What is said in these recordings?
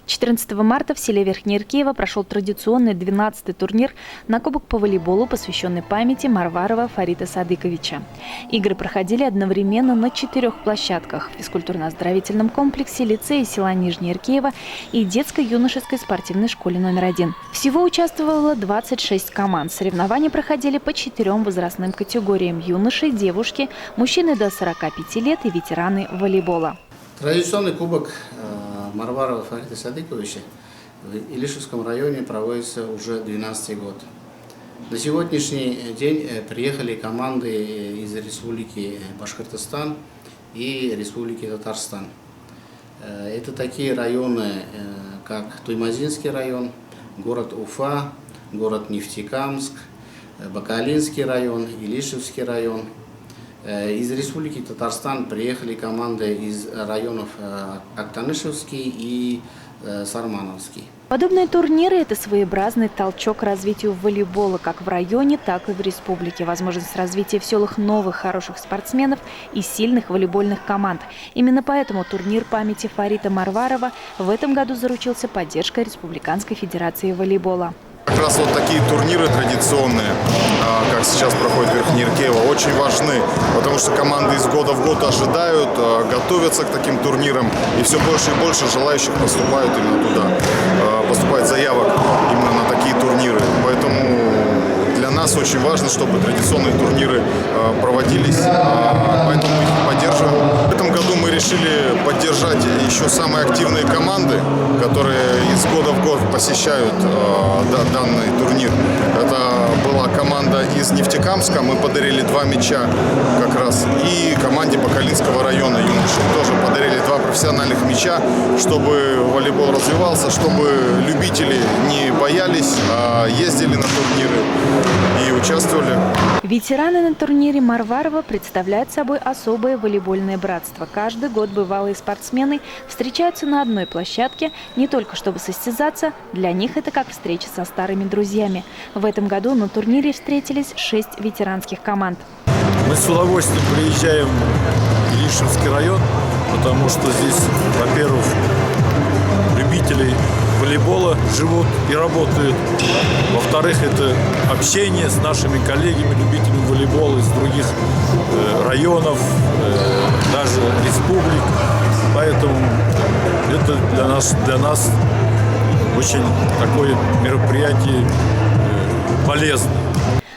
14 марта в селе Верхнее Иркеево прошел традиционный 12-й турнир на Кубок по волейболу, посвященный памяти Марварова Фарита Садыковича. Игры проходили одновременно на 4 площадках – в физкультурно-оздоровительном комплексе, лицее села Нижнее Иркеево и детско-юношеской спортивной школе номер 1. Всего участвовало 26 команд. Соревнования проходили по 4 возрастным категориям – юноши, девушки, мужчины до 45 лет и ветераны волейбола. Традиционный кубок Марварова Фарита Садыковича в Илишевском районе проводится уже 12-й год. На сегодняшний день приехали команды из Республики Башкортостан и Республики Татарстан. Это такие районы, как Туймазинский район, город Уфа, город Нефтекамск, Бакалинский район, Илишевский район. Из Республики Татарстан приехали команды из районов Актанышевский и Сармановский. Подобные турниры – это своеобразный толчок к развитию волейбола как в районе, так и в республике. Возможность развития в селах новых хороших спортсменов и сильных волейбольных команд. Именно поэтому турнир памяти Фарита Марварова в этом году заручился поддержкой Республиканской федерации волейбола. Как раз вот такие турниры традиционные, как сейчас проходит Верхнее Иркеево, очень важны, потому что команды из года в год ожидают, готовятся к таким турнирам, и все больше и больше желающих поступают именно туда, поступает заявок именно на такие турниры. Поэтому для нас очень важно, чтобы традиционные турниры проводились, поэтому мы их поддерживаем. В этом году мы решили поддержать еще самые активные команды, которые из года в год посещают данный турнир. Это была команда из Нефтекамска, мы подарили 2 мяча как раз, и команде Бакалинского района юношей тоже подарили 2 профессиональных мяча, чтобы волейбол развивался, чтобы любители не боялись, а ездили на турниры и участвовали. Ветераны на турнире Марварова представляют собой особое волейбольное братство. Каждый год бывалые спортсмены встречаются на одной площадке, не только чтобы состязаться, для них это как встреча со старыми друзьями. В этом году на турнире встретились 6 ветеранских команд. Мы с удовольствием приезжаем в Илишевский район, потому что здесь, во-первых, любители волейбола живут и работают. Во-вторых, это общение с нашими коллегами, любителями волейбола из других районов, даже республик. Поэтому это для нас очень такое мероприятие полезное.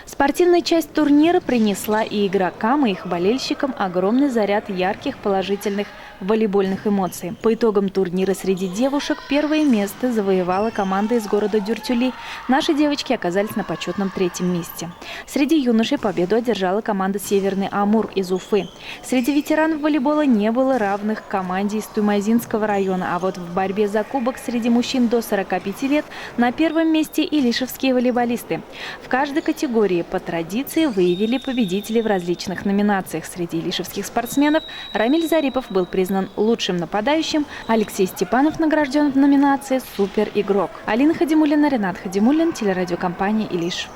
Спортивная часть турнира принесла и игрокам, и их болельщикам огромный заряд ярких положительных волейбольных эмоций. По итогам турнира среди девушек первое место завоевала команда из города Дюртюли. Наши девочки оказались на почетном 3-м месте. Среди юношей победу одержала команда «Северный Амур» из Уфы. Среди ветеранов волейбола не было равных команде из Туймазинского района, а вот в борьбе за кубок среди мужчин до 45 лет на 1-м месте илишевские волейболисты. В каждой категории по традиции выявили победителей в различных номинациях. Среди илишевских спортсменов Рамиль Зарипов был признан лучшим нападающим, Алексей Степанов награжден в номинации «Суперигрок». Алина Хадимуллина, Ренат Хадимуллин, телерадиокомпания «Илиш».